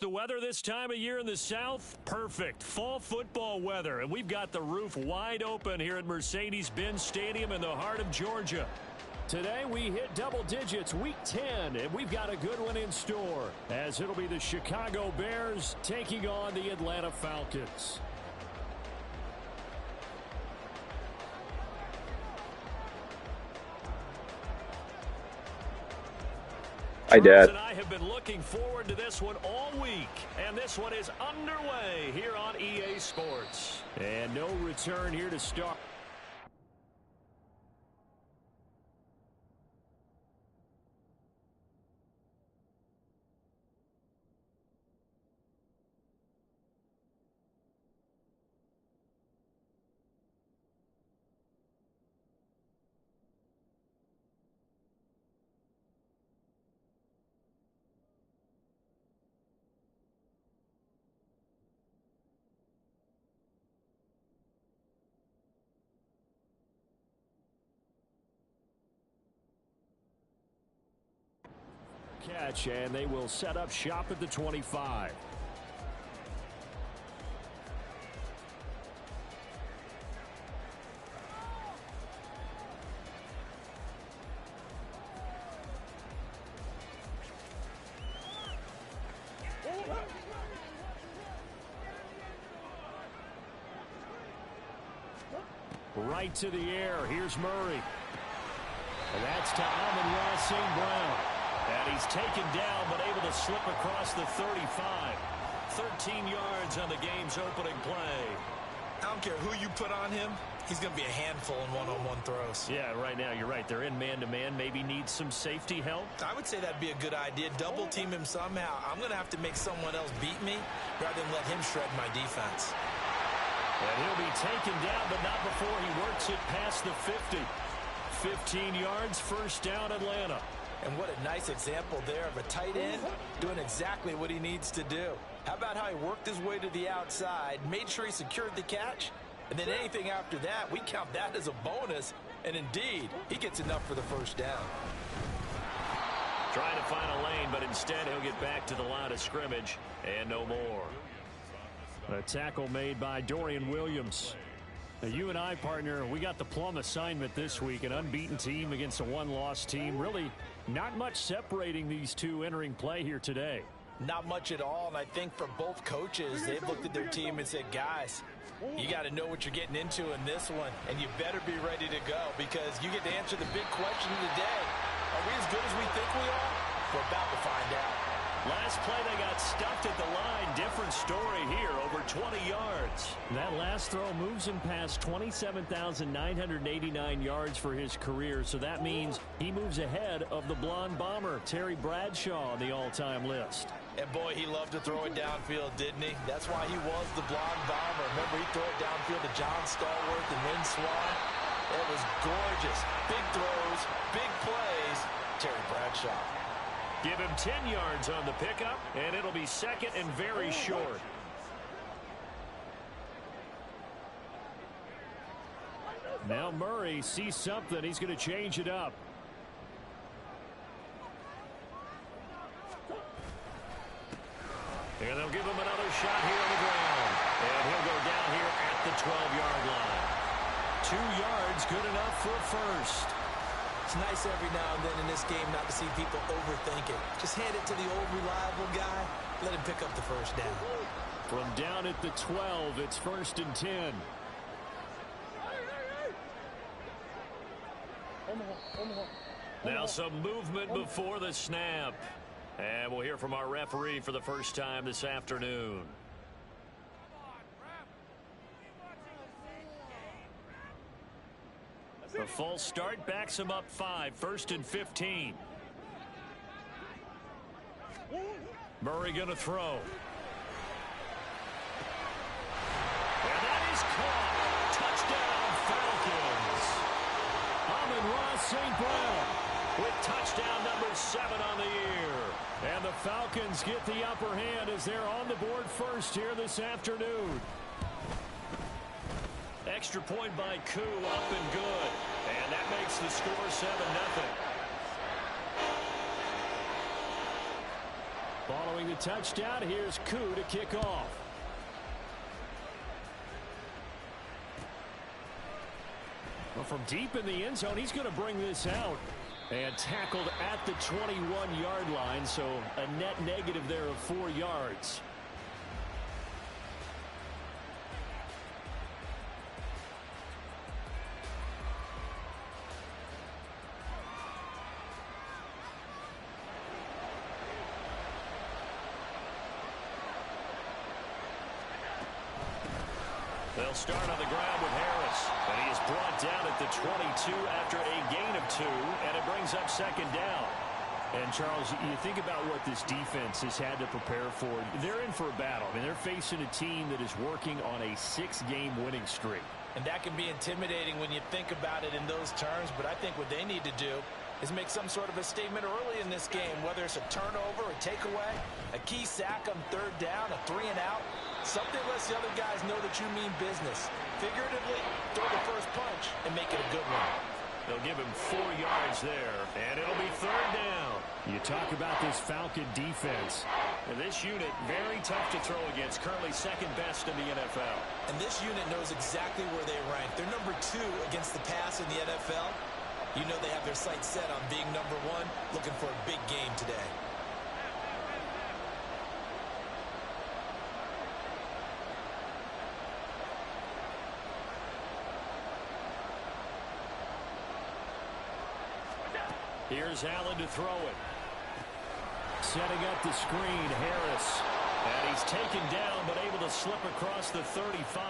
the weather this time of year in the South? Perfect. Fall football weather. And we've got the roof wide open here at Mercedes-Benz Stadium in the heart of Georgia. Today we hit double digits, week 10, and we've got a good one in store, as it'll be the Chicago Bears taking on the Atlanta Falcons. Hi, Dad. And I have been looking forward to this one all week, and this one is underway here on EA Sports. And no return here to start. Catch, and they will set up shop at the 25. Right to the air. Here's Murray. And that's to Amon-Ra St. Brown. And he's taken down, but able to slip across the 35. 13 yards on the game's opening play. I don't care who you put on him. He's going to be a handful in one-on-one throws. Yeah, right now, you're right. They're in man-to-man. Maybe needs some safety help. I would say that'd be a good idea. Double team him somehow. I'm going to have to make someone else beat me rather than let him shred my defense. And he'll be taken down, but not before he works it past the 50. 15 yards, first down, Atlanta. And what a nice example there of a tight end doing exactly what he needs to do. How about how he worked his way to the outside, made sure he secured the catch, and then anything after that, we count that as a bonus. And indeed, he gets enough for the first down. Trying to find a lane, but instead he'll get back to the line of scrimmage and no more. A tackle made by Dorian Williams. Now, you and I, partner, we got the plum assignment this week. An unbeaten team against a one-loss team. Really not much separating these two entering play here today. Not much at all, and I think for both coaches, they've looked at their team and said, guys, you got to know what you're getting into in this one, and you better be ready to go because you get to answer the big question of the day. Are we as good as we think we are? We're about to find out. Last play, they got stuffed at the line. Different story here, over 20 yards. That last throw moves him past 27,989 yards for his career, so that means he moves ahead of the blonde bomber, Terry Bradshaw, on the all-time list. And boy, he loved to throw it downfield, didn't he? That's why he was the blonde bomber. Remember, he threw it downfield to John Stallworth and Lynn Swann. It was gorgeous. Big throws, big plays. Terry Bradshaw. Give him 10 yards on the pickup, and it'll be second and very short. Now Murray sees something. He's going to change it up. And they'll give him another shot here on the ground. And he'll go down here at the 12-yard line. 2 yards, good enough for a first. It's nice every now and then in this game not to see people overthink it. Just hand it to the old reliable guy. Let him pick up the first down. From down at the 12, it's 1st and 10. Now some movement before the snap. And we'll hear from our referee for the first time this afternoon. A false start backs him up 5, 1st and 15. Murray going to throw. And that is caught. Touchdown, Falcons. Amon-Ra St. Brown with touchdown number 7 on the year. And the Falcons get the upper hand as they're on the board first here this afternoon. Extra point by Koo, up and good. And that makes the score 7-0. Following the touchdown, here's Koo to kick off. Well, from deep in the end zone, he's going to bring this out. And tackled at the 21-yard line, so a net negative there of 4 yards. They'll start on the ground with Harris, and he is brought down at the 22 after a gain of 2, and it brings up second down. And, Charles, you think about what this defense has had to prepare for. They're in for a battle. I mean, they're facing a team that is working on a 6-game winning streak. And that can be intimidating when you think about it in those terms, but I think what they need to do is make some sort of a statement early in this game, whether it's a turnover, a takeaway, a key sack on third down, a 3-and-out. Something lets the other guys know that you mean business. Figuratively, throw the first punch and make it a good one. They'll give him 4 yards there, and it'll be third down. You talk about this Falcon defense. And this unit, very tough to throw against, currently second best in the NFL. And this unit knows exactly where they rank. They're number 2 against the pass in the NFL. You know they have their sights set on being number 1, looking for a big game today. Here's Allen to throw it. Setting up the screen, Harris. And he's taken down, but able to slip across the 35.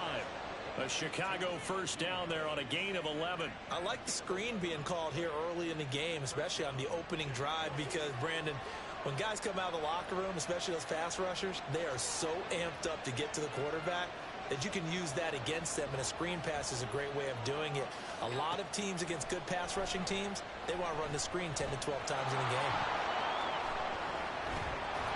A Chicago first down there on a gain of 11. I like the screen being called here early in the game, especially on the opening drive, because, Brandon, when guys come out of the locker room, especially those pass rushers, they are so amped up to get to the quarterback that you can use that against them, and a screen pass is a great way of doing it. A lot of teams against good pass rushing teams, they want to run the screen 10 to 12 times in a game.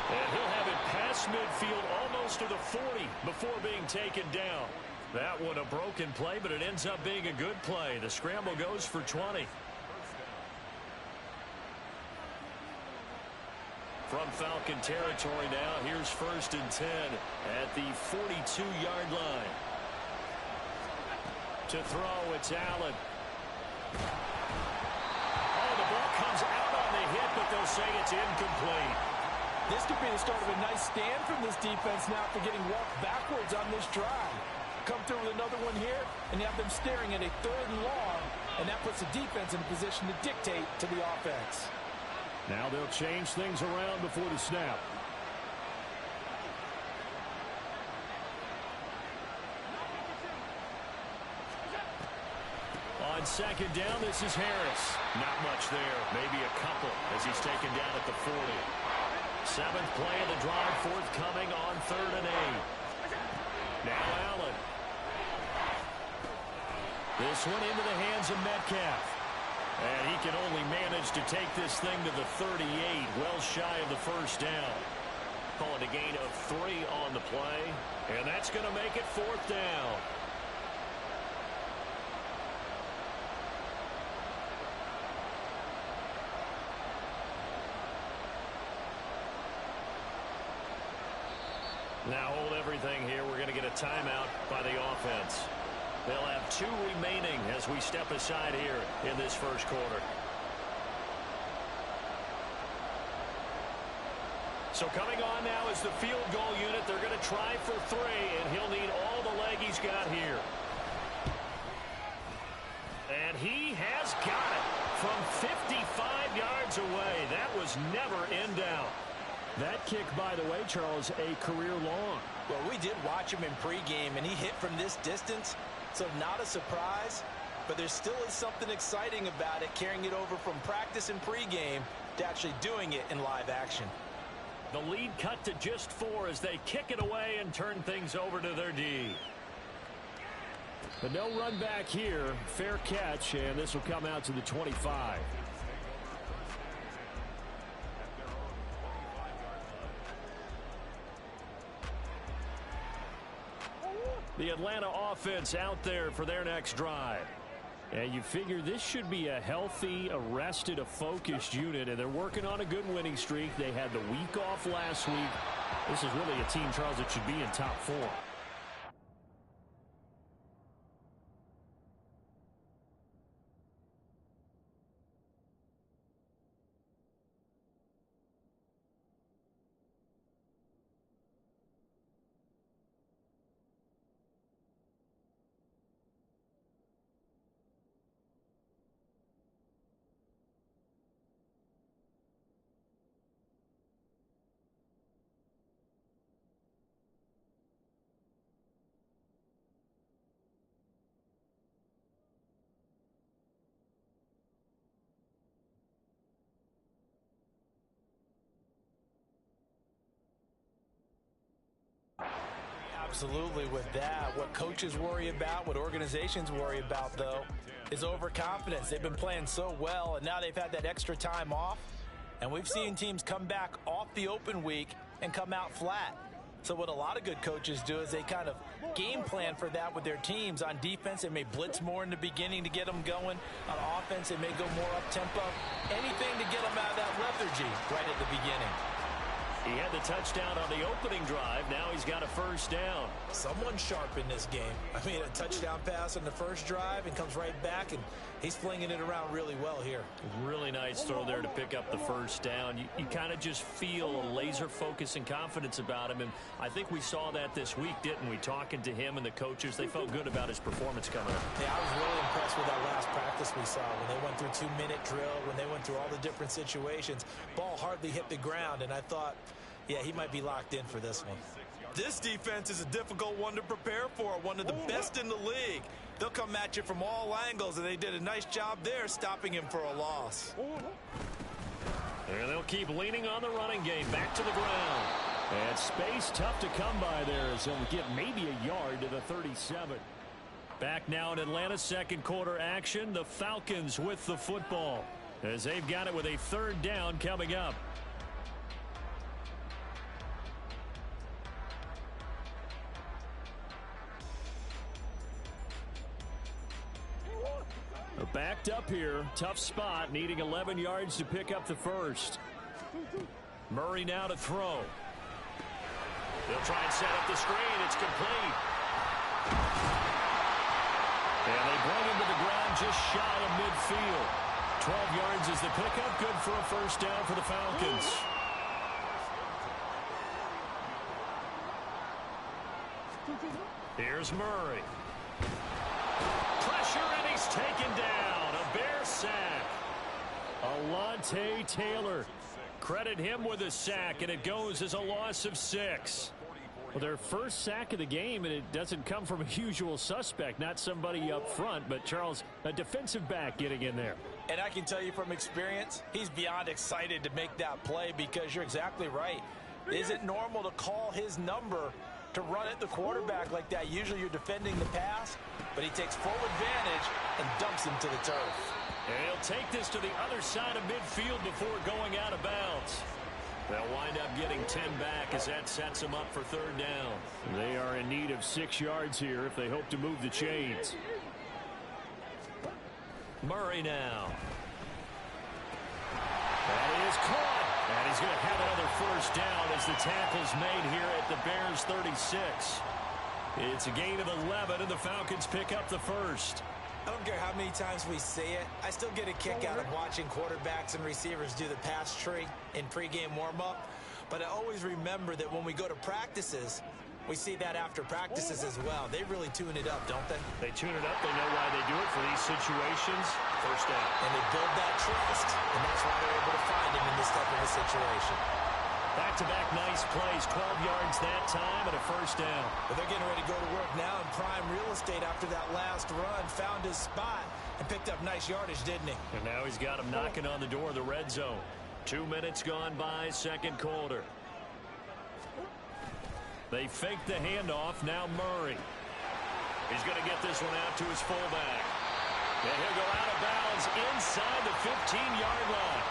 And he'll have it past midfield almost to the 40 before being taken down. That one a broken play, but it ends up being a good play. The scramble goes for 20. From Falcon territory now, here's 1st and 10 at the 42-yard line. To throw, it's Allen. Oh, the ball comes out on the hit, but they'll say it's incomplete. This could be the start of a nice stand from this defense now for getting walked backwards on this drive. Come through with another one here, and you have them staring at a 3rd and long, and that puts the defense in a position to dictate to the offense. Now they'll change things around before the snap. On second down, this is Harris. Not much there, maybe a couple as he's taken down at the 40. 7th play of the drive, forthcoming on 3rd and 8. Now Allen. This one into the hands of Metcalf. And he can only manage to take this thing to the 38, well shy of the first down. Call it a gain of 3 on the play, and that's going to make it 4th down. Now hold everything here. We're going to get a timeout by the offense. They'll have 2 remaining as we step aside here in this first quarter. So coming on now is the field goal unit. They're going to try for 3, and he'll need all the leg he's got here. And he has got it from 55 yards away. That was never in doubt. That kick, by the way, Charles, a career long. Well, we did watch him in pregame, and he hit from this distance. So not a surprise, but there still is something exciting about it, carrying it over from practice and pregame to actually doing it in live action. The lead cut to just 4 as they kick it away and turn things over to their D. But no run back here. Fair catch, and this will come out to the 25. The Atlanta offense out there for their next drive. And you figure this should be a healthy, arrested, a focused unit, and they're working on a good winning streak. They had the week off last week. This is really a team, Charles, that should be in top 4. Absolutely with that. What coaches worry about, what organizations worry about, though, is overconfidence. They've been playing so well, and now they've had that extra time off. And we've seen teams come back off the open week and come out flat. So what a lot of good coaches do is they kind of game plan for that with their teams. On defense, they may blitz more in the beginning to get them going. On offense, they may go more up-tempo. Anything to get them out of that lethargy right at the beginning. He had the touchdown on the opening drive. Now he's got a first down. Someone sharp in this game. I mean, a touchdown pass on the first drive and comes right back, and he's flinging it around really well here. Really nice throw there to pick up the first down. You kind of just feel a laser focus and confidence about him, and I think we saw that this week, didn't we? Talking to him and the coaches, they felt good about his performance coming up. Yeah, I was really impressed with that last practice we saw when they went through 2-minute drill, when they went through all the different situations. Ball hardly hit the ground, and I thought, yeah, he might be locked in for this one. This defense is a difficult one to prepare for, one of the best in the league. They'll come at you from all angles, and they did a nice job there stopping him for a loss. And they'll keep leaning on the running game back to the ground. And space tough to come by there as he'll get maybe a yard to the 37. Back now in Atlanta, second quarter action. The Falcons with the football as they've got it with a third down coming up. Backed up here. Tough spot. Needing 11 yards to pick up the first. Murray now to throw. They'll try and set up the screen. It's complete. And they bring him to the ground just shy of midfield. 12 yards is the pickup. Good for a first down for the Falcons. Here's Murray. Pressure, and he's taken down. A Bear sack. Alontae Taylor. Credit him with a sack, and it goes as a loss of 6. Well, their first sack of the game, and it doesn't come from a usual suspect, not somebody up front, but Charles, a defensive back getting in there. And I can tell you from experience, he's beyond excited to make that play because you're exactly right. Is it normal to call his number to run at the quarterback like that? Usually you're defending the pass, but he takes full advantage and dumps him to the turf. And he'll take this to the other side of midfield before going out of bounds. They'll wind up getting 10 back as that sets them up for third down. They are in need of 6 yards here if they hope to move the chains. Murray now. That is caught. And he's going to have another first down as the tackle's made here at the Bears 36. It's a gain of 11, and the Falcons pick up the first. I don't care how many times we say it. I still get a kick out of watching quarterbacks and receivers do the pass tree in pregame warm-up. But I always remember that when we go to practices, we see that after practices as well. They really tune it up, don't they? They tune it up. They know why they do it for these situations. First down. And they build that trust, and that's why they're able to find him in this type of a situation. Back-to-back nice plays, 12 yards that time, and a first down. But they're getting ready to go to work now in prime real estate after that last run. Found his spot and picked up nice yardage, didn't he? And now he's got him knocking on the door of the red zone. 2 minutes gone by, second quarter. They fake the handoff. Now Murray. He's going to get this one out to his fullback. And he'll go out of bounds inside the 15-yard line.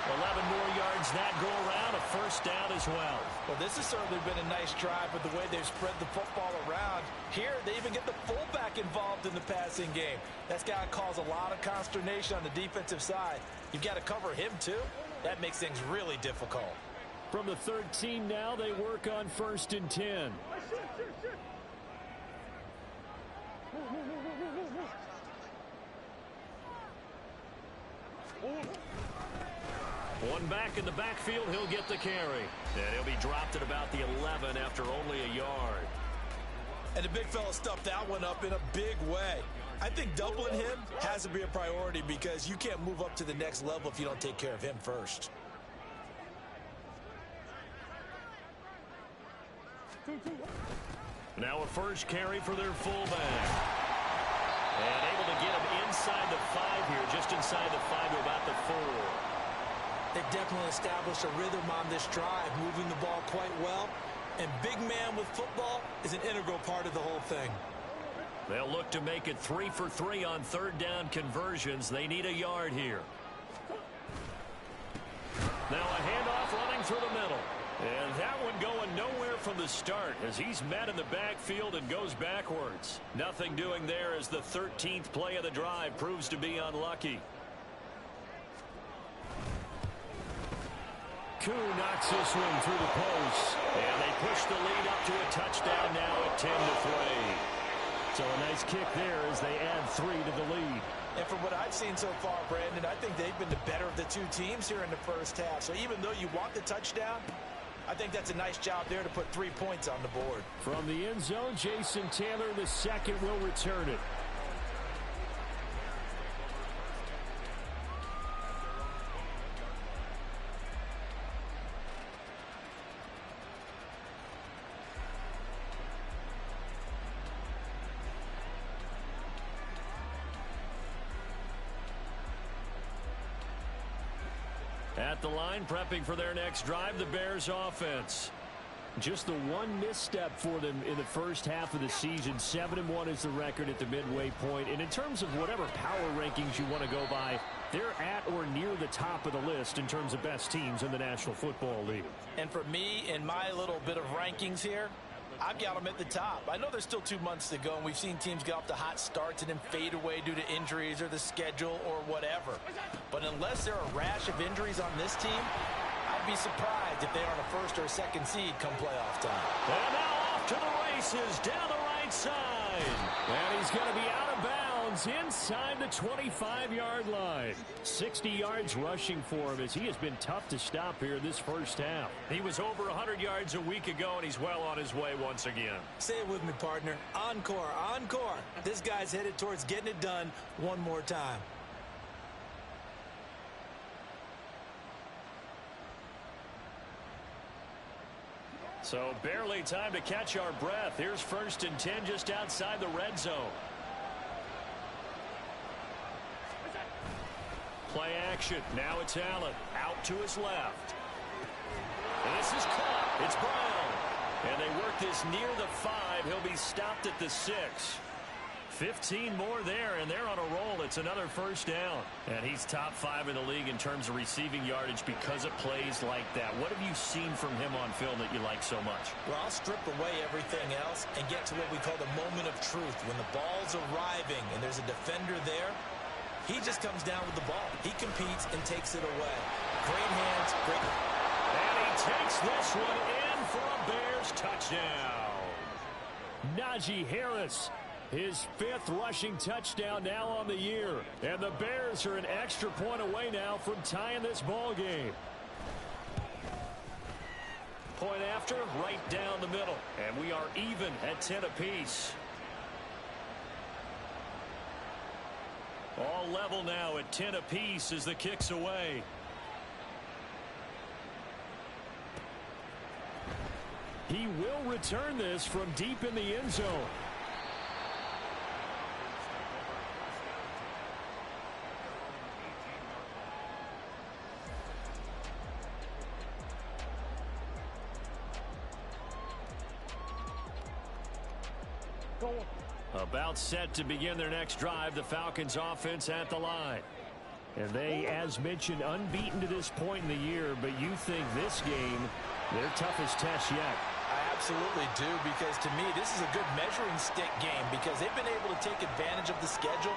11 more yards that go around, a first down as well. Well, this has certainly been a nice drive with the way they've spread the football around. Here, they even get the fullback involved in the passing game. That's got to cause a lot of consternation on the defensive side. You've got to cover him, too. That makes things really difficult. From the 13 now, they work on 1st and 10. One back in the backfield, he'll get the carry. And he'll be dropped at about the 11 after only a yard. And the big fella stuffed that one up in a big way. I think doubling him has to be a priority because you can't move up to the next level if you don't take care of him first. Now a first carry for their fullback. And able to get him inside the 5 here, just inside the 5 to about the 4. They've definitely established a rhythm on this drive, moving the ball quite well. And big man with football is an integral part of the whole thing. They'll look to make it 3 for 3 on 3rd down conversions. They need a yard here. Now a handoff running through the middle. And that one going nowhere from the start as he's met in the backfield and goes backwards. Nothing doing there as the 13th play of the drive proves to be unlucky. Koo knocks this one through the post. And they push the lead up to a touchdown now at 10 to 3. So a nice kick there as they add 3 to the lead. And from what I've seen so far, Brandon, I think they've been the better of the two teams here in the first half. So even though you want the touchdown, I think that's a nice job there to put 3 points on the board. From the end zone, Jason Taylor, the second, will return it. At the line, prepping for their next drive, the Bears offense. Just the one misstep for them in the first half of the season. 7-1 is the record at the midway point. And in terms of whatever power rankings you want to go by, they're at or near the top of the list in terms of best teams in the National Football League. And for me, in my little bit of rankings here, I've got them at the top. I know there's still 2 months to go, and we've seen teams get off to hot starts and then fade away due to injuries or the schedule or whatever. But unless there are a rash of injuries on this team, I'd be surprised if they aren't a 1st or 2nd seed come playoff time. And now off to the races down the right side. And he's going to be out of bounds inside the 25-yard line. 60 yards rushing for him as he has been tough to stop here this first half. He was over 100 yards a week ago, and he's well on his way once again. Say it with me, partner. Encore, encore. This guy's headed towards getting it done one more time. So barely time to catch our breath. Here's 1st and 10 just outside the red zone. Play action. Now it's Allen. Out to his left. And this is caught. It's Brown. And they work this near the 5. He'll be stopped at the 6. 15 more there, and they're on a roll. It's another first down. And he's top 5 in the league in terms of receiving yardage because of plays like that. What have you seen from him on film that you like so much? Well, I'll strip away everything else and get to what we call the moment of truth. When the ball's arriving and there's a defender there, he just comes down with the ball. He competes and takes it away. Great hands, great. And he takes this one in for a Bears touchdown. Najee Harris, his 5th rushing touchdown now on the year. And the Bears are an extra point away now from tying this ball game. Point after, right down the middle. And we are even at 10 apiece. All level now at 10 apiece as the kick's away. He will return this from deep in the end zone. About set to begin their next drive, the Falcons offense at the line. And they, as mentioned, unbeaten to this point in the year, but you think this game, their toughest test yet. I absolutely do, because to me, this is a good measuring stick game because they've been able to take advantage of the schedule.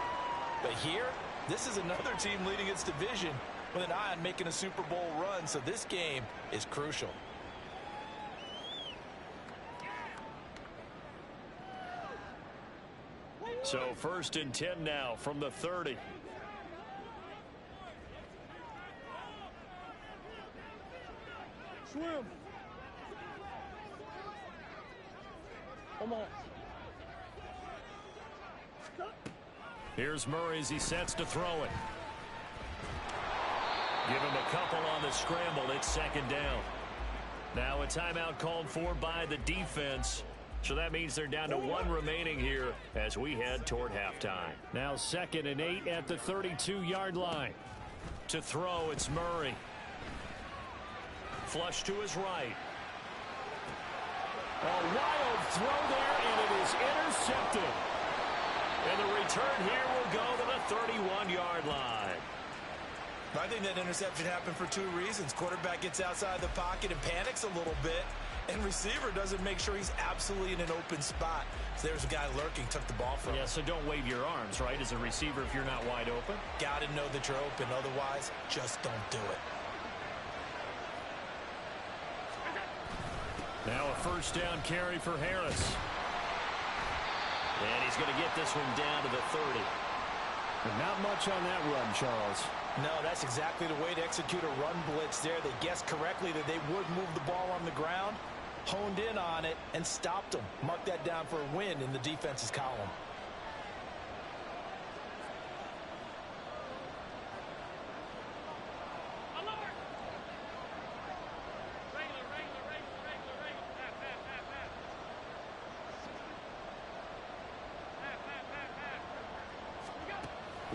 But here, this is another team leading its division with an eye on making a Super Bowl run, so this game is crucial. So 1st and 10 now from the 30. Swim. Come on. Here's Murray as he sets to throw it. Give him a couple on the scramble. It's 2nd down. Now a timeout called for by the defense. So that means they're down to 1 remaining here as we head toward halftime. Now 2nd and 8 at the 32-yard line. To throw, it's Murray. Flush to his right. A wild throw there, and it is intercepted. And the return here will go to the 31-yard line. I think that interception happened for 2 reasons. Quarterback gets outside the pocket and panics a little bit, and receiver doesn't make sure he's absolutely in an open spot. So there's a guy lurking, took the ball from him. Yeah, so don't wave your arms, right, as a receiver if you're not wide open. Got to know that you're open. Otherwise, just don't do it. Now a 1st down carry for Harris. And he's going to get this one down to the 30. And not much on that run, Charles. No, that's exactly the way to execute a run blitz there. They guessed correctly that they would move the ball on the ground, honed in on it, and stopped them. Mark that down for a win in the defense's column.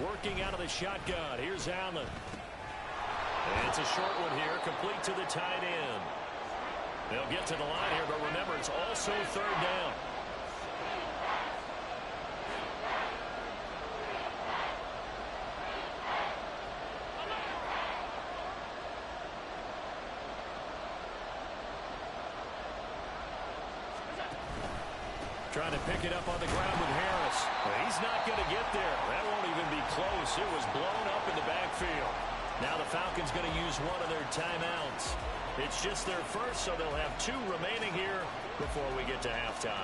Working out of the shotgun. Here's Allen. And it's a short one here, complete to the tight end. They'll get to the line here, but remember, it's also 3rd down. Trying to pick it up on the ground with Harris. Well, he's not going to get there. That won't even be close. It was blown up in the backfield. Now the Falcons going to use one of their timeouts. It's just their first, so they'll have 2 remaining here before we get to halftime.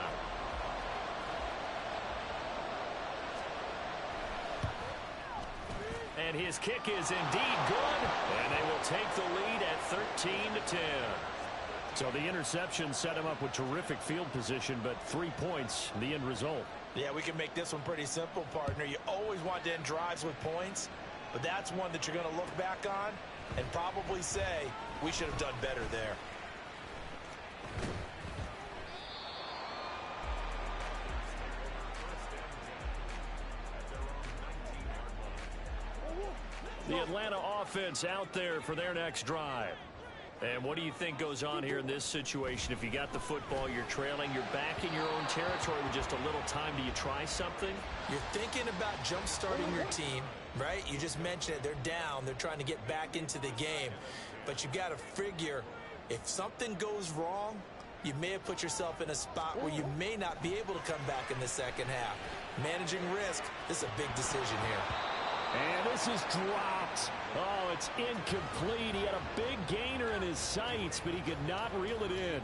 And his kick is indeed good, and they will take the lead at 13-10. So the interception set him up with terrific field position, but 3 points, the end result. Yeah, we can make this one pretty simple, partner. You always want to end drives with points, but that's one that you're going to look back on and probably say, we should have done better there. The Atlanta offense out there for their next drive. And what do you think goes on here in this situation? If you got the football, you're trailing, you're back in your own territory with just a little time. Do you try something? You're thinking about jump-starting your team, right? You just mentioned it. They're down. They're trying to get back into the game. But you got to figure, if something goes wrong, you may have put yourself in a spot where you may not be able to come back in the second half. Managing risk, this is a big decision here. And this is dropped. Oh, it's incomplete. He had a big gainer in his sights, but he could not reel it in.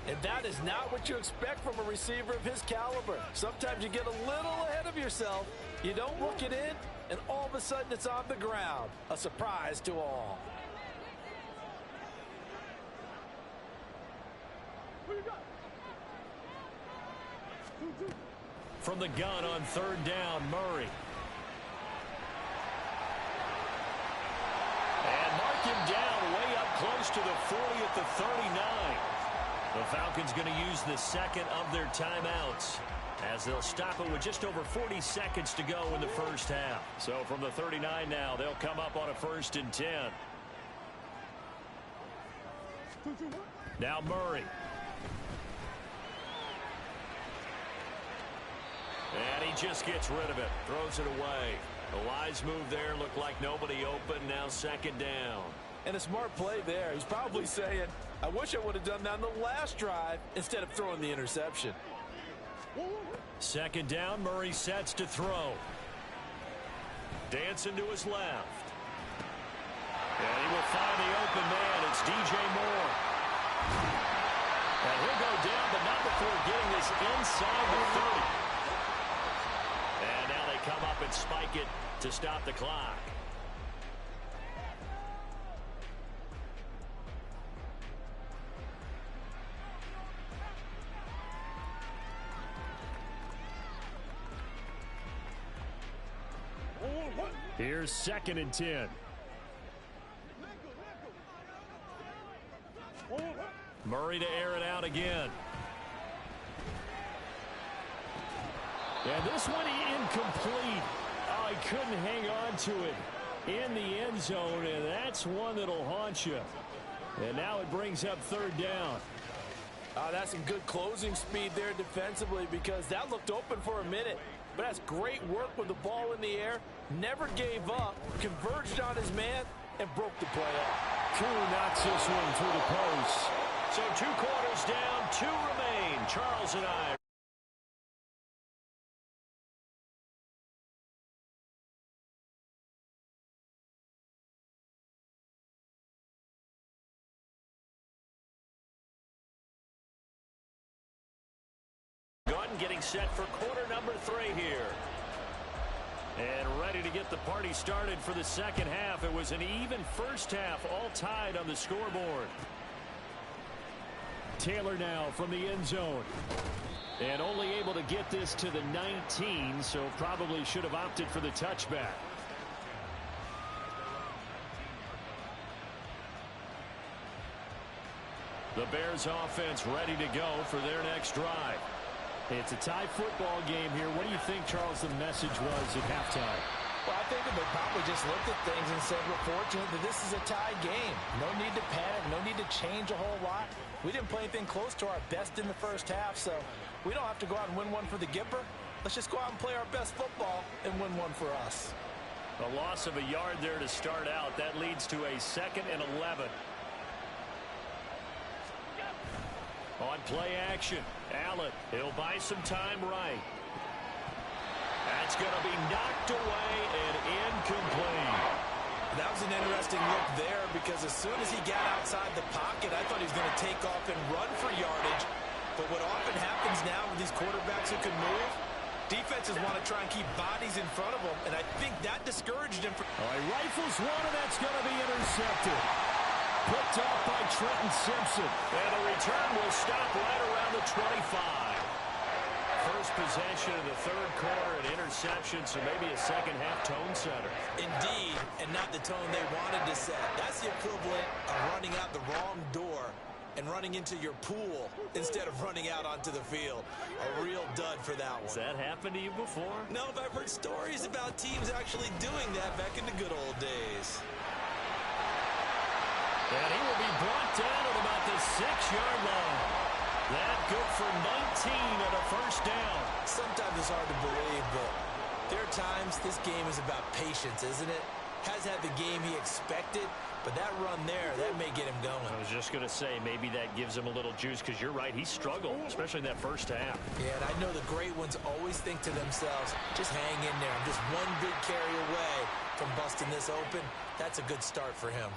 And that is not what you expect from a receiver of his caliber. Sometimes you get a little ahead of yourself. You don't look it in, and all of a sudden it's on the ground. A surprise to all. From the gun on 3rd down, Murray. And mark him down way up close to the 40 at the 39. The Falcons going to use the 2nd of their timeouts as they'll stop it with just over 40 seconds to go in the first half. So from the 39 now, they'll come up on a 1st and 10. Now Murray. And he just gets rid of it, throws it away. A wise move there. Looked like nobody open. Now second down. And a smart play there. He's probably saying, I wish I would have done that on the last drive instead of throwing the interception. Second down. Murray sets to throw. Dancing to his left. And he will find the open man. It's DJ Moore. And he'll go down, but not before getting this inside the 30. And now they come up and spike it to stop the clock. Here's 2nd and 10. Murray to air it out again. And this one incomplete. Oh, he couldn't hang on to it in the end zone, and that's one that'll haunt you. And now it brings up 3rd down. That's some good closing speed there defensively, because that looked open for a minute. But that's great work with the ball in the air. Never gave up, converged on his man, and broke the play up. Koo knocks this one through the post. So 2 quarters down, 2 remain. Charles and I. Getting set for quarter number 3 here. And ready to get the party started for the second half. It was an even first half, all tied on the scoreboard. Taylor now from the end zone. And only able to get this to the 19, so probably should have opted for the touchback. The Bears offense ready to go for their next drive. It's a tie football game here. What do you think, Charles, the message was at halftime? Well, I think they probably just looked at things and said, we're fortunate that this is a tie game. No need to panic. No need to change a whole lot. We didn't play anything close to our best in the first half, so we don't have to go out and win one for the Gipper. Let's just go out and play our best football and win one for us. A loss of a yard there to start out. That leads to a 2nd and 11. On play action, Allen, he'll buy some time right. That's going to be knocked away and incomplete. That was an interesting look there, because as soon as he got outside the pocket, I thought he was going to take off and run for yardage. But what often happens now with these quarterbacks who can move, defenses want to try and keep bodies in front of them, and I think that discouraged him. He rifles one, and that's going to be intercepted. Picked off by Trenton Simpson. And the return will stop right around the 25. First possession of the 3rd quarter, an interception, so maybe a second-half tone setter. Indeed, and not the tone they wanted to set. That's the equivalent of running out the wrong door and running into your pool instead of running out onto the field. A real dud for that one. Has that happened to you before? No, but I've heard stories about teams actually doing that back in the good old days. And he will be brought down at about the 6-yard line. That good for 19 and a first down. Sometimes it's hard to believe, but there are times this game is about patience, isn't it? Has had the game he expected, but that run there, that may get him going. I was just going to say, maybe that gives him a little juice, because you're right, he struggled, especially in that first half. Yeah, and I know the great ones always think to themselves, just hang in there. I'm just one big carry away from busting this open. That's a good start for him.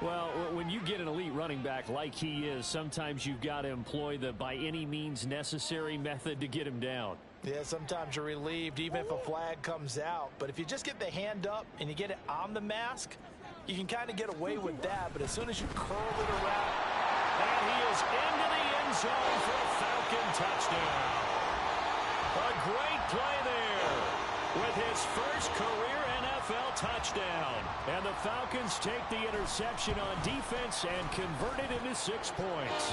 Well, when you get an elite running back like he is, sometimes you've got to employ the by any means necessary method to get him down. Yeah, sometimes you're relieved even if a flag comes out. But if you just get the hand up and you get it on the mask, you can kind of get away with that. But as soon as you curl it around. And he is into the end zone for a Falcon touchdown. A great play there with his first career NFL touchdown. And the Falcons take the interception on defense and convert it into 6 points.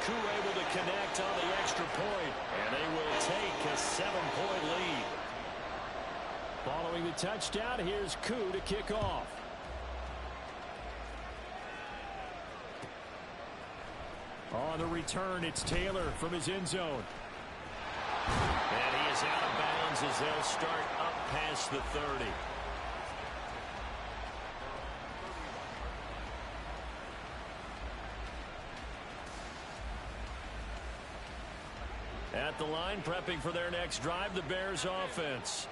Koo able to connect on the extra point, and they will take a 7-point lead. Following the touchdown, here's Koo to kick off. On the return, it's Taylor from his end zone. And he is it's out of bounds as they'll start up past the 30. At the line, prepping for their next drive, the Bears offense.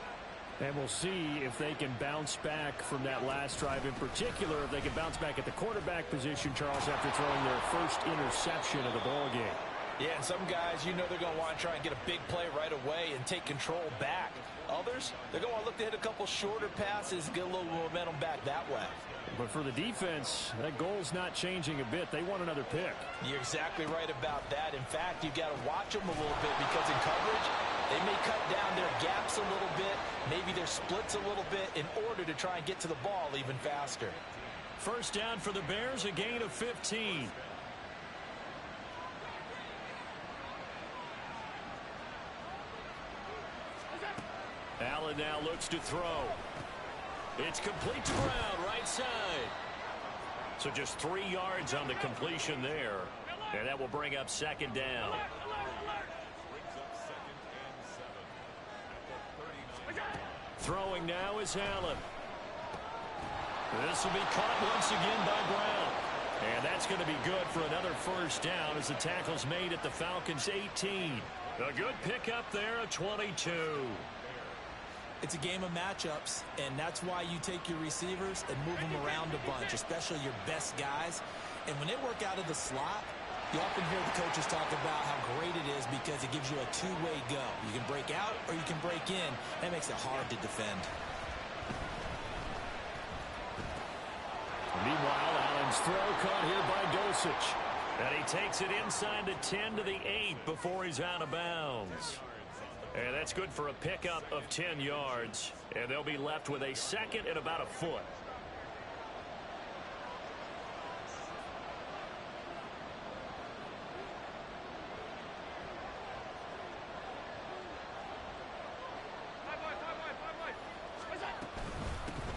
And we'll see if they can bounce back from that last drive in particular, if they can bounce back at the quarterback position, Charles, after throwing their first interception of the ballgame. Yeah, and some guys, you know they're going to want to try and get a big play right away and take control back. Others, they're going to look to hit a couple shorter passes, get a little momentum back that way. But for the defense, that goal's not changing a bit. They want another pick. You're exactly right about that. In fact, you've got to watch them a little bit because in coverage, they may cut down their gaps a little bit, maybe their splits a little bit in order to try and get to the ball even faster. First down for the Bears, a gain of 15. Allen now looks to throw. It's complete to Brown, right side. So just 3 yards on the completion there. And that will bring up second down. Throwing now is Allen. This will be caught once again by Brown. And that's going to be good for another first down as the tackle's made at the Falcons' 18. A good pickup there, a 22. It's a game of matchups, and that's why you take your receivers and move them around a bunch, especially your best guys. And when they work out of the slot, you often hear the coaches talk about how great it is because it gives you a two-way go. You can break out or you can break in. That makes it hard to defend. Meanwhile, Allen's throw caught here by Dulcich. And he takes it inside the 10 to the 8 before he's out of bounds. And that's good for a pickup of 10 yards. And they'll be left with a second and about a foot.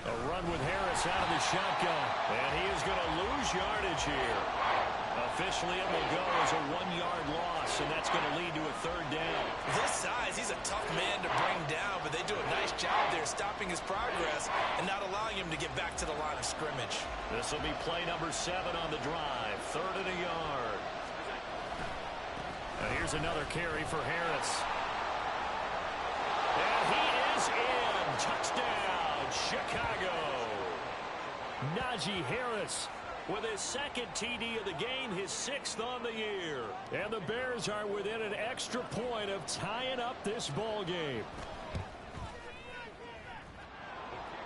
A run with Harris out of the shotgun. And he is going to lose yardage here. Officially, it will go as a 1-yard loss, and that's going to lead to a third down. This size, he's a tough man to bring down, but they do a nice job there stopping his progress and not allowing him to get back to the line of scrimmage. This will be play number 7 on the drive, 3rd and a yard. And here's another carry for Harris. And he is in. Touchdown, Chicago. Najee Harris with his second TD of the game, his 6th on the year. And the Bears are within an extra point of tying up this ball game.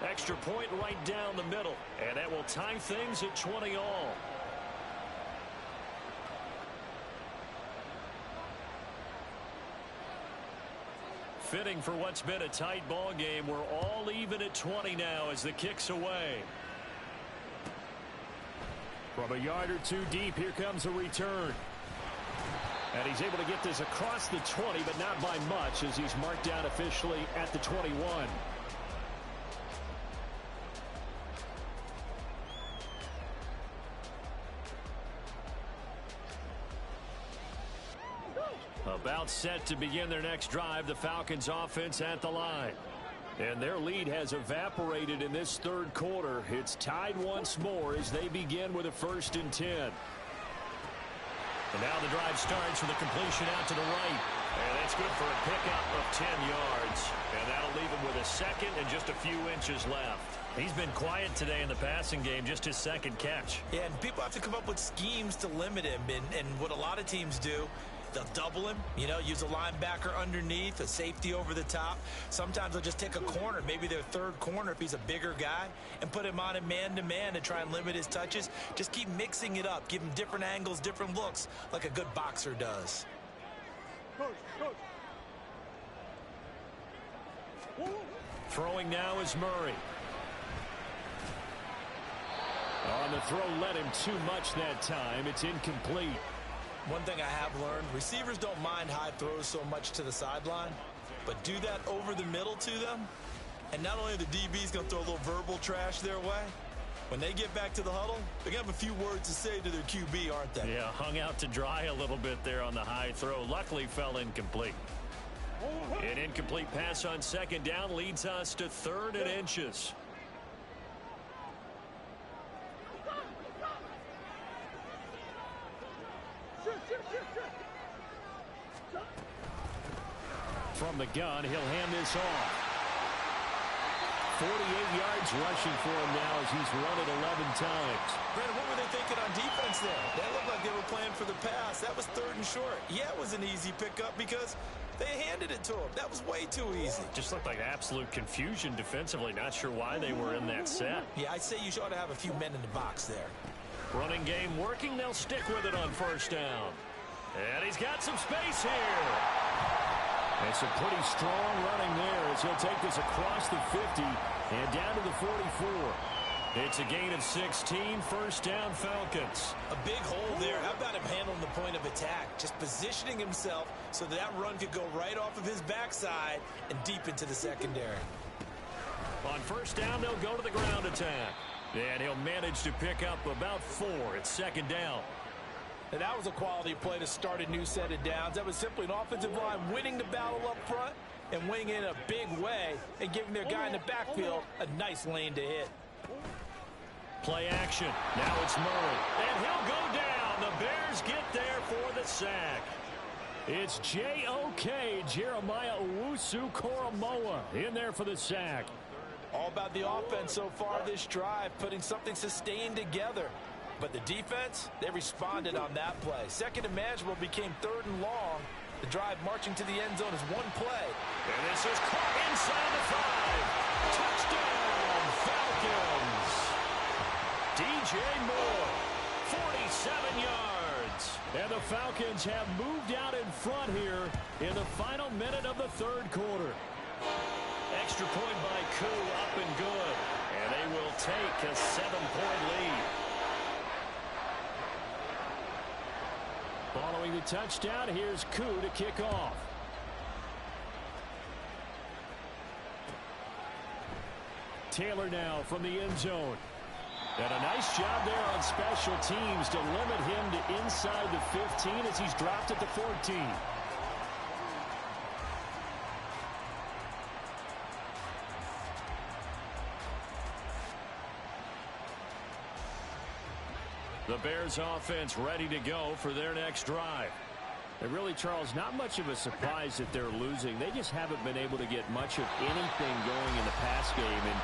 Extra point right down the middle. And that will tie things at 20 all. Fitting for what's been a tight ball game. We're all even at 20 now as the kick's away. From a yard or two deep, here comes a return. And he's able to get this across the 20, but not by much as he's marked down officially at the 21. About set to begin their next drive, the Falcons offense at the line. And their lead has evaporated in this third quarter. It's tied once more as they begin with a 1st and 10. And now the drive starts with a completion out to the right. And that's good for a pickup of 10 yards. And that'll leave him with a second and just a few inches left. He's been quiet today in the passing game, just his second catch. Yeah, and people have to come up with schemes to limit him. And what a lot of teams do, they'll double him, use a linebacker underneath, a safety over the top. Sometimes they'll just take a corner, maybe their third corner if he's a bigger guy, and put him on a man-to-man to try and limit his touches. Just keep mixing it up, give him different angles, different looks, like a good boxer does. Throwing now is Murray. On the throw, let him too much that time. It's incomplete. One thing I have learned, receivers don't mind high throws so much to the sideline, but do that over the middle to them, and not only are the DBs going to throw a little verbal trash their way, when they get back to the huddle, they're going to have a few words to say to their QB, aren't they? Yeah, hung out to dry a little bit there on the high throw. Luckily fell incomplete. An incomplete pass on second down leads us to 3rd and inches. From the gun, he'll hand this off. 48 yards rushing for him now as he's run it 11 times. Brandon, what were they thinking on defense there? That looked like they were playing for the pass. That was 3rd and short. Yeah, it was an easy pickup because they handed it to him. That was way too easy. Just looked like absolute confusion defensively. Not sure why they were in that set. Yeah, I'd say you ought to have a few men in the box there. Running game working. They'll stick with it on 1st down. And he's got some space here. And some pretty strong running there as he'll take this across the 50 and down to the 44. It's a gain of 16, 1st down Falcons. A big hole there. How about him handling the point of attack? Just positioning himself so that run could go right off of his backside and deep into the secondary. On 1st down, they'll go to the ground attack. And he'll manage to pick up about 4. It's 2nd down. And that was a quality play to start a new set of downs. That was simply an offensive line winning the battle up front and winning in a big way and giving their guy in the backfield a nice lane to hit. Play action. Now it's Murray. And he'll go down. The Bears get there for the sack. It's J.O.K. Jeremiah Owusu-Koramoah in there for the sack. All about the offense so far this drive, putting something sustained together. But the defense, they responded on that play. 2nd and manageable became 3rd and long. The drive marching to the end zone is one play. And this is caught inside the 5. Touchdown, Falcons. DJ Moore, 47 yards. And the Falcons have moved out in front here in the final minute of the 3rd quarter. Extra point by Koo, up and good. And they will take a 7-point lead. Following the touchdown, here's Koo to kick off. Taylor now from the end zone. And a nice job there on special teams to limit him to inside the 15 as he's dropped at the 14. The Bears offense ready to go for their next drive. And really, Charles, not much of a surprise that they're losing. They just haven't been able to get much of anything going in the pass game. And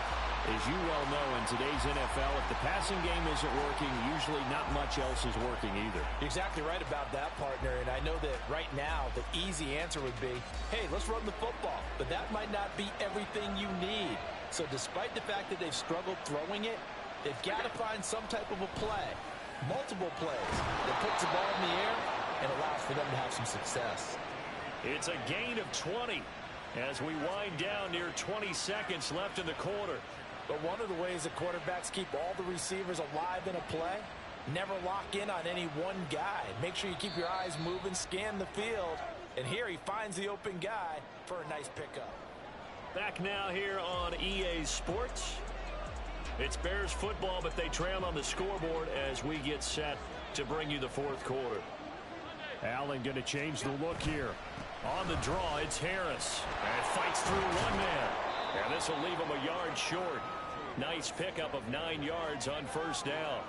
as you well know, in today's NFL, if the passing game isn't working, usually not much else is working either. You're exactly right about that, partner. And I know that right now the easy answer would be, hey, let's run the football. But that might not be everything you need. So despite the fact that they've struggled throwing it, they've got to find some type of a play. Multiple plays that puts the ball in the air and allows for them to have some success. It's a gain of 20 as we wind down near 20 seconds left in the quarter. But one of the ways that quarterbacks keep all the receivers alive in a play, never lock in on any one guy. Make sure you keep your eyes moving, scan the field, and here he finds the open guy for a nice pickup. Back now here on EA Sports. It's Bears football, but they trail on the scoreboard as we get set to bring you the 4th quarter. Allen going to change the look here. On the draw, it's Harris. And fights through one man. And this will leave him a yard short. Nice pickup of 9 yards on 1st down.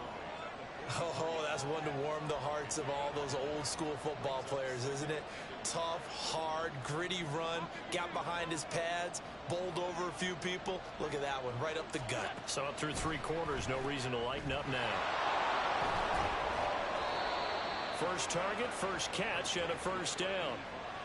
Oh, that's one to warm the hearts of all those old school football players, isn't it? Tough, hard, gritty run. Got behind his pads. Bowled over a few people. Look at that one, right up the gut. So up through 3 quarters, no reason to lighten up now. First target, first catch, and a 1st down.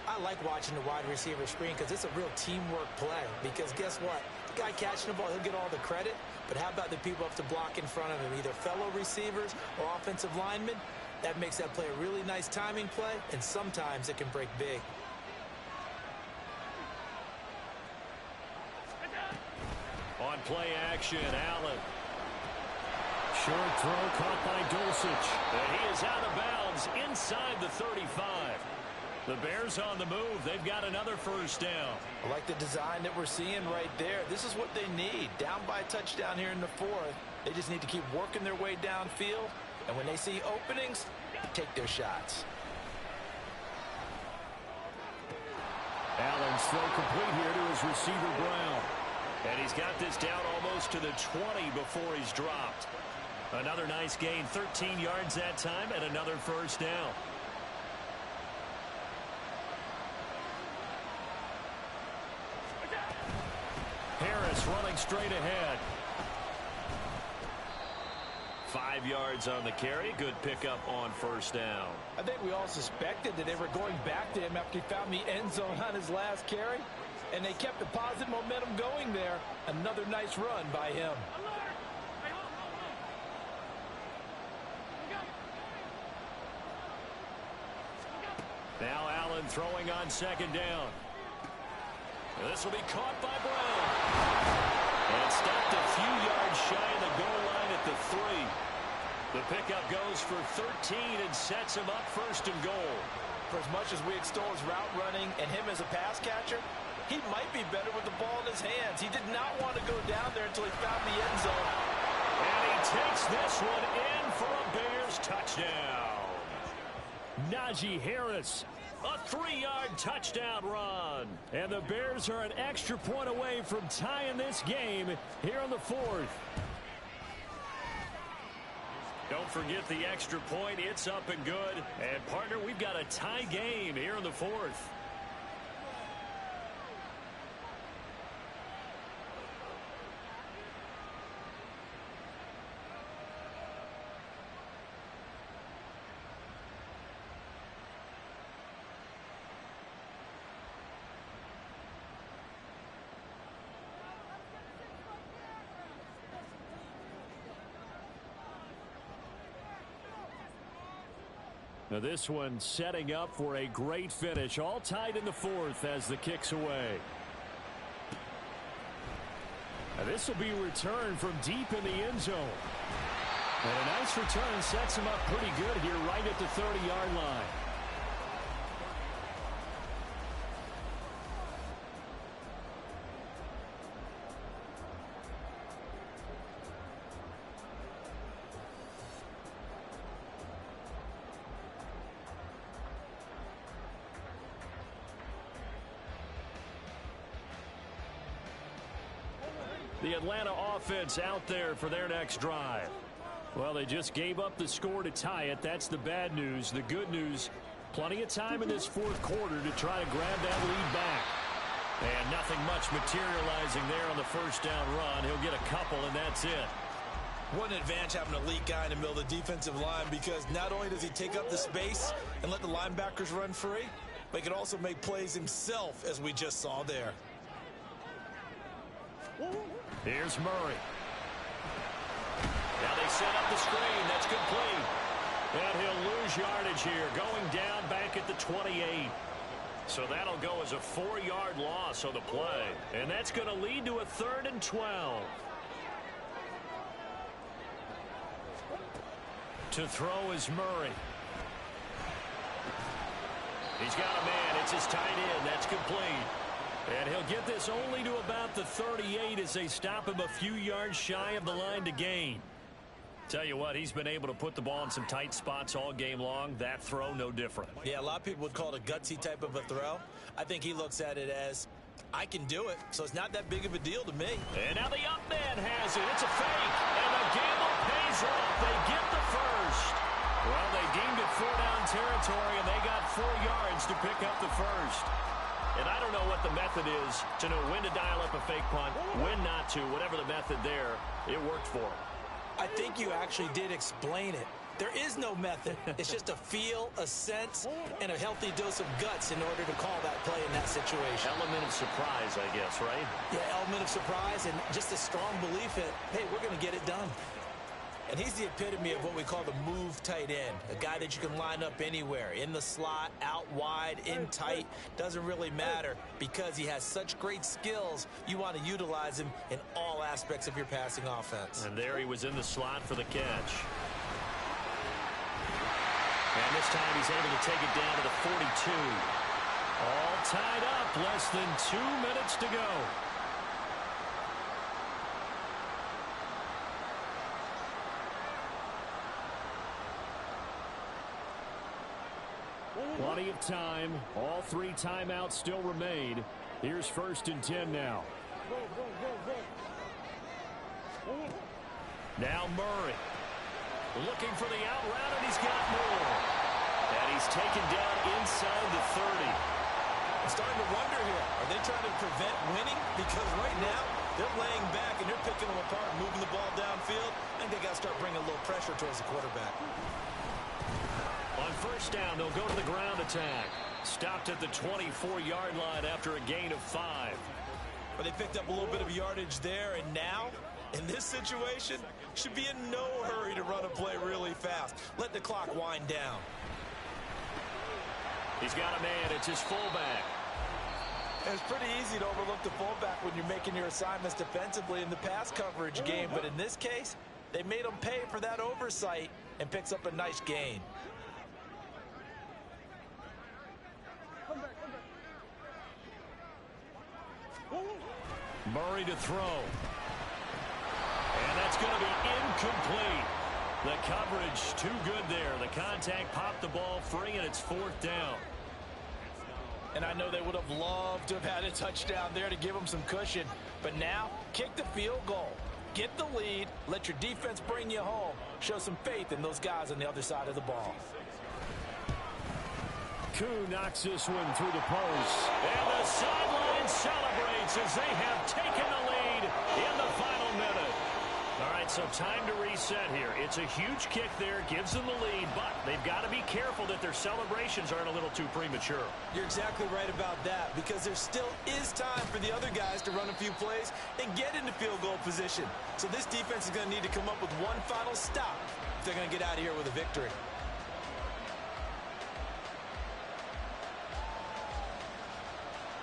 I like watching the wide receiver screen because it's a real teamwork play. Because guess what? The guy catching the ball, he'll get all the credit. But how about the people up to block in front of him? Either fellow receivers or offensive linemen. That makes that play a really nice timing play, and sometimes it can break big. On play action, Allen. Short throw caught by Dulcich. And he is out of bounds inside the 35. The Bears on the move. They've got another 1st down. I like the design that we're seeing right there. This is what they need. Down by a touchdown here in the 4th. They just need to keep working their way downfield. And when they see openings, take their shots. Allen's throw complete here to his receiver, Brown. And he's got this down almost to the 20 before he's dropped. Another nice gain, 13 yards that time, and another first down. Harris running straight ahead. 5 yards on the carry. Good pickup on first down. I think we all suspected that they were going back to him after he found the end zone on his last carry. And they kept the positive momentum going there. Another nice run by him. Now Allen throwing on second down. This will be caught by Brown. And stopped a few yards shy of the goal line at the 3. The pickup goes for 13 and sets him up first and goal. For as much as we extol his route running and him as a pass catcher, he might be better with the ball in his hands. He did not want to go down there until he found the end zone. And he takes this one in for a Bears touchdown. Najee Harris, a 3-yard touchdown run. And the Bears are an extra point away from tying this game here in the 4th. Don't forget the extra point. It's up and good. And, partner, we've got a tie game here in the 4th. Now this one setting up for a great finish. All tied in the 4th as the kick's away. Now this will be returned from deep in the end zone. And a nice return sets him up pretty good here right at the 30-yard line. The Atlanta offense out there for their next drive. Well, they just gave up the score to tie it. That's the bad news. The good news, plenty of time in this 4th quarter to try to grab that lead back. And nothing much materializing there on the first down run. He'll get a couple, and that's it. What an advantage having an elite guy in the middle of the defensive line, because not only does he take up the space and let the linebackers run free, but he can also make plays himself, as we just saw there. Here's Murray. Now they set up the screen. That's complete. And he'll lose yardage here. Going down back at the 28. So that'll go as a 4-yard loss on the play. And that's going to lead to a 3rd and 12. To throw is Murray. He's got a man. It's his tight end. That's complete. And he'll get this only to about the 38 as they stop him a few yards shy of the line to gain. Tell you what, he's been able to put the ball in some tight spots all game long. That throw, no different. Yeah, a lot of people would call it a gutsy type of a throw. I think he looks at it as, I can do it, so it's not that big of a deal to me. And now the up man has it. It's a fake, and the gamble pays off. They get the first. Well, they deemed it 4-down territory, and they got 4 yards to pick up the first. And I don't know what the method is to know when to dial up a fake punt, when not to. Whatever the method there, it worked for him. I think you actually did explain it. There is no method. It's just a feel, a sense, and a healthy dose of guts in order to call that play in that situation. Element of surprise, I guess, right? Yeah, element of surprise and just a strong belief that, hey, we're going to get it done. And he's the epitome of what we call the move tight end, a guy that you can line up anywhere, in the slot, out wide, in tight, doesn't really matter because he has such great skills. You want to utilize him in all aspects of your passing offense. And there he was in the slot for the catch. And this time he's able to take it down to the 42. All tied up, less than 2 minutes to go. Plenty of time. All 3 timeouts still remain. Here's 1st and 10 now. Now Murray. Looking for the out route, and he's got more. And he's taken down inside the 30. I'm starting to wonder here. Are they trying to prevent winning? Because right now, they're laying back and they're picking them apart, moving the ball downfield. I think they got to start bringing a little pressure towards the quarterback. On 1st down, they'll go to the ground attack. Stopped at the 24-yard line after a gain of 5. But they picked up a little bit of yardage there, and now, in this situation, should be in no hurry to run a play really fast. Let the clock wind down. He's got a man. It's his fullback. It's pretty easy to overlook the fullback when you're making your assignments defensively in the pass coverage game. But in this case, they made him pay for that oversight and picks up a nice gain. Murray to throw. And that's going to be incomplete. The coverage too good there. The contact popped the ball free, and it's 4th down. And I know they would have loved to have had a touchdown there to give them some cushion. But now, kick the field goal. Get the lead. Let your defense bring you home. Show some faith in those guys on the other side of the ball. Koo knocks this one through the post. And the sideline celebrates as they have taken the lead in the final minute. All right, so time to reset here. It's a huge kick there, gives them the lead, but they've got to be careful that their celebrations aren't a little too premature. You're exactly right about that, because there still is time for the other guys to run a few plays and get into field goal position. So this defense is going to need to come up with one final stop if they're going to get out of here with a victory.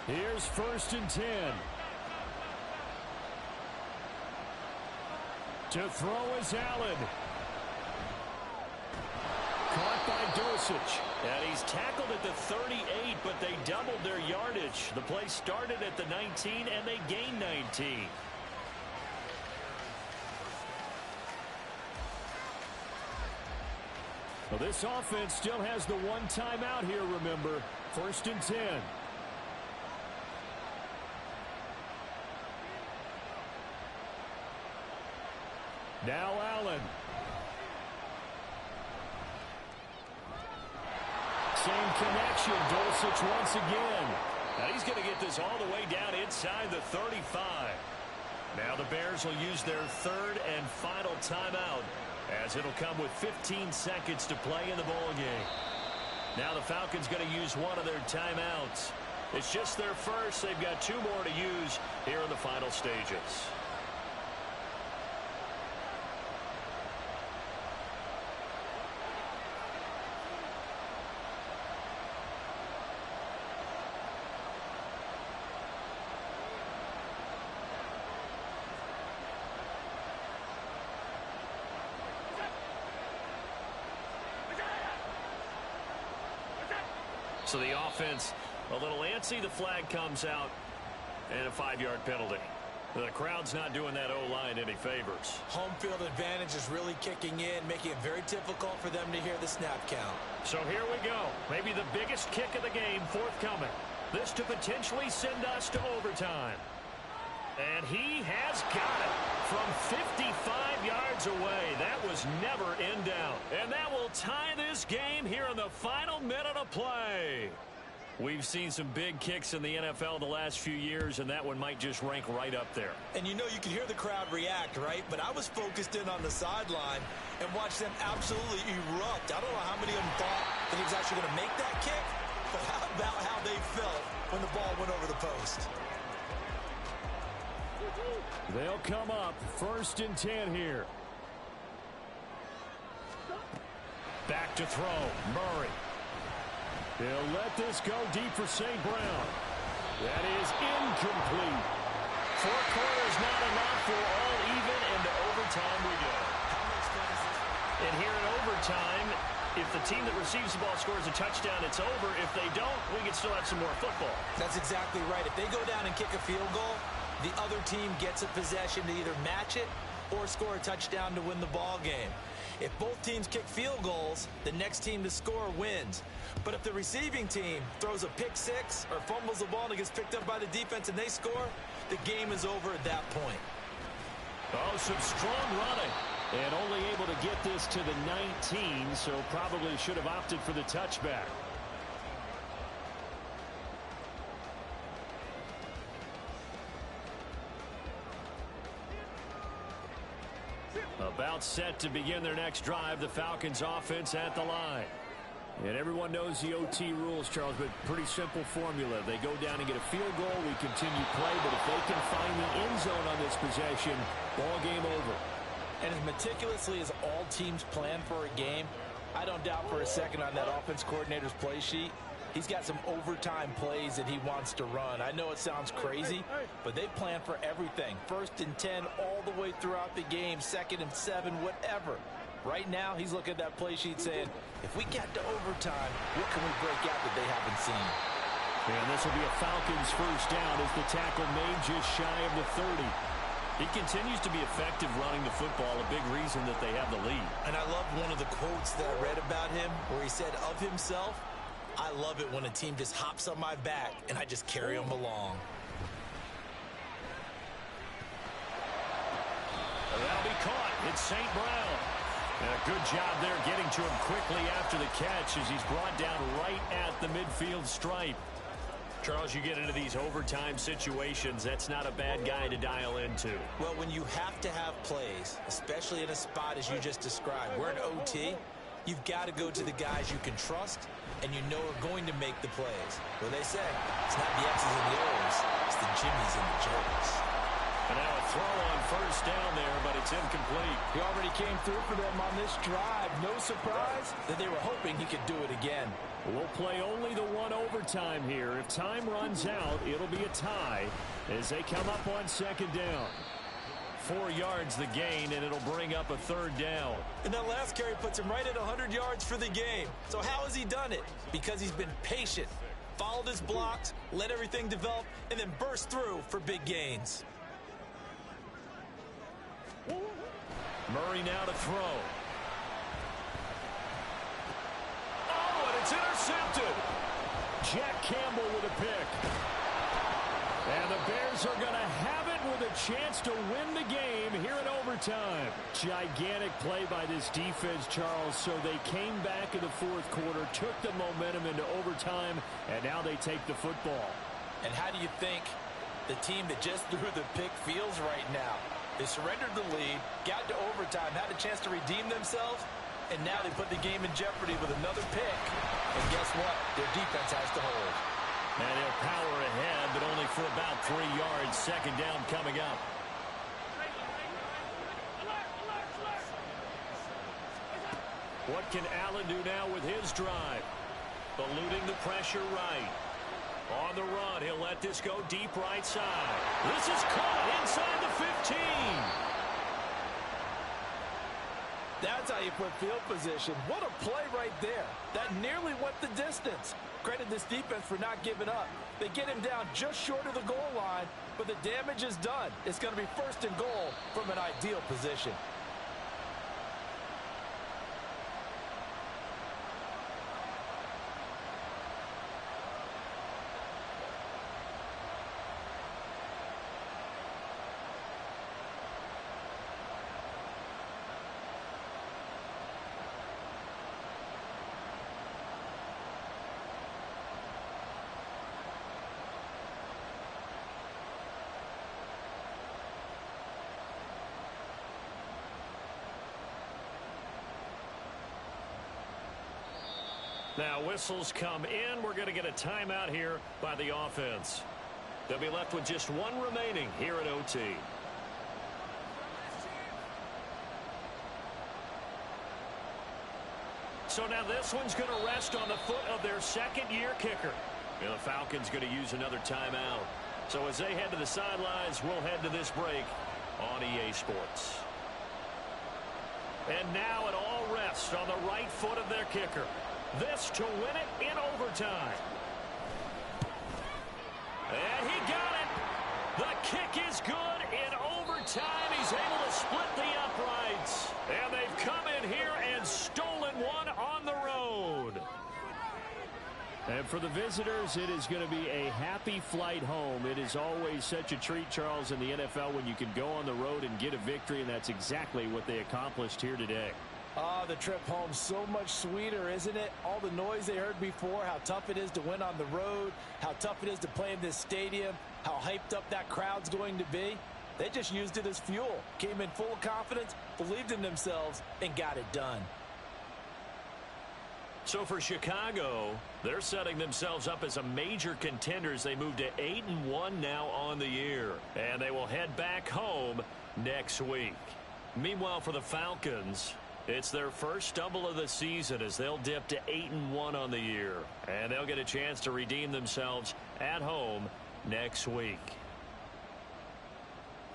Here's 1st and 10. To throw is Allen. Caught by Dosich. And he's tackled at the 38, but they doubled their yardage. The play started at the 19, and they gained 19. Well, this offense still has the 1 timeout here, remember. 1st and 10. Now Allen. Same connection. Dulcich once again. Now he's going to get this all the way down inside the 35. Now the Bears will use their 3rd and final timeout, as it'll come with 15 seconds to play in the ball game. Now the Falcons going to use one of their timeouts. It's just their first. They've got 2 more to use here in the final stages. So the offense a little antsy. The flag comes out, and a 5-yard penalty. The crowd's not doing that O-line any favors. Home field advantage is really kicking in, making it very difficult for them to hear the snap count. So here we go. Maybe the biggest kick of the game forthcoming. This to potentially send us to overtime. And he has got it from 55 yards away. That was never in doubt. And that will tie this game here in the final minute of play. We've seen some big kicks in the NFL the last few years, and that one might just rank right up there. And you know, you can hear the crowd react, right? But I was focused in on the sideline and watched them absolutely erupt. I don't know how many of them thought that he was actually going to make that kick, but how about how they felt when the ball went over the post? They'll come up 1st and 10 here. Back to throw. Murray. He'll let this go deep for St. Brown. That is incomplete. 4 quarters not enough for all even, and to overtime we go. And here in overtime, if the team that receives the ball scores a touchdown, it's over. If they don't, we can still have some more football. That's exactly right. If they go down and kick a field goal, the other team gets a possession to either match it or score a touchdown to win the ball game. If both teams kick field goals, the next team to score wins. But if the receiving team throws a pick six or fumbles the ball and it gets picked up by the defense and they score, the game is over at that point. Oh, some strong running. And only able to get this to the 19, so probably should have opted for the touchback. About set to begin their next drive, the Falcons offense at the line. And everyone knows the OT rules, Charles, but pretty simple formula. They go down and get a field goal, we continue play, but if they can find the end zone on this possession, ball game over. And as meticulously as all teams plan for a game, I don't doubt for a second on that offense coordinator's play sheet, he's got some overtime plays that he wants to run. I know it sounds crazy, but they plan for everything. 1st and 10 all the way throughout the game, 2nd and 7, whatever. Right now, he's looking at that play sheet saying, if we get to overtime, what can we break out that they haven't seen? And this will be a Falcons first down as the tackle made just shy of the 30. He continues to be effective running the football, a big reason that they have the lead. And I love one of the quotes that I read about him where he said of himself, I love it when a team just hops on my back and I just carry them along. That'll be caught. It's St. Brown. And a good job there getting to him quickly after the catch as he's brought down right at the midfield stripe. Charles, you get into these overtime situations, that's not a bad guy to dial into. Well, when you have to have plays, especially in a spot as you just described, we're in OT, you've got to go to the guys you can trust and you know are going to make the plays. Well, they say, it's not the X's and the O's, it's the Jimmies and the Joes. And now a throw on first down there, but it's incomplete. He already came through for them on this drive. No surprise that they were hoping he could do it again. We'll play only the one overtime here. If time runs out, it'll be a tie as they come up on 2nd down. 4 yards the gain, and it'll bring up a 3rd down. And that last carry puts him right at 100 yards for the game. So how has he done it? Because he's been patient, followed his blocks, let everything develop, and then burst through for big gains. Murray now to throw. Oh, and it's intercepted. Jack Campbell with a pick. And the Bears are going to have it with a chance to win the game here in overtime. Gigantic play by this defense, Charles. So they came back in the 4th quarter, took the momentum into overtime, and now they take the football. And how do you think the team that just threw the pick feels right now? They surrendered the lead, got to overtime, had a chance to redeem themselves, and now they put the game in jeopardy with another pick. And guess what? Their defense has to hold. And they'll power ahead, but only for about 3 yards. 2nd down coming up. What can Allen do now with his drive? Eluding the pressure right. On the run, he'll let this go deep right side. This is caught inside the 15. That's how you put field position. What a play right there. That nearly went the distance. Credit this defense for not giving up. They get him down just short of the goal line, but the damage is done. It's going to be 1st and goal from an ideal position. Now whistles come in. We're going to get a timeout here by the offense. They'll be left with just one remaining here at OT. So now this one's going to rest on the foot of their 2nd-year kicker. And the Falcons going to use another timeout. So as they head to the sidelines, we'll head to this break on EA Sports. And now it all rests on the right foot of their kicker. This to win it in overtime. And he got it. The kick is good. In overtime, he's able to split the uprights. And they've come in here and stolen one on the road. And for the visitors, it is going to be a happy flight home. It is always such a treat, Charles, in the NFL when you can go on the road and get a victory, and that's exactly what they accomplished here today. Oh, the trip home so much sweeter, isn't it? All the noise they heard before, how tough it is to win on the road, how tough it is to play in this stadium, how hyped up that crowd's going to be. They just used it as fuel, came in full of confidence, believed in themselves, and got it done. So for Chicago, they're setting themselves up as a major contender as they move to 8-1 now on the year. And they will head back home next week. Meanwhile, for the Falcons, it's their first stumble of the season as they'll dip to 8-1 on the year. And they'll get a chance to redeem themselves at home next week.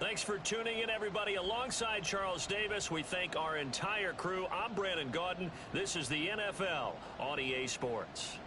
Thanks for tuning in, everybody. Alongside Charles Davis, we thank our entire crew. I'm Brandon Gaudin. This is the NFL on EA Sports.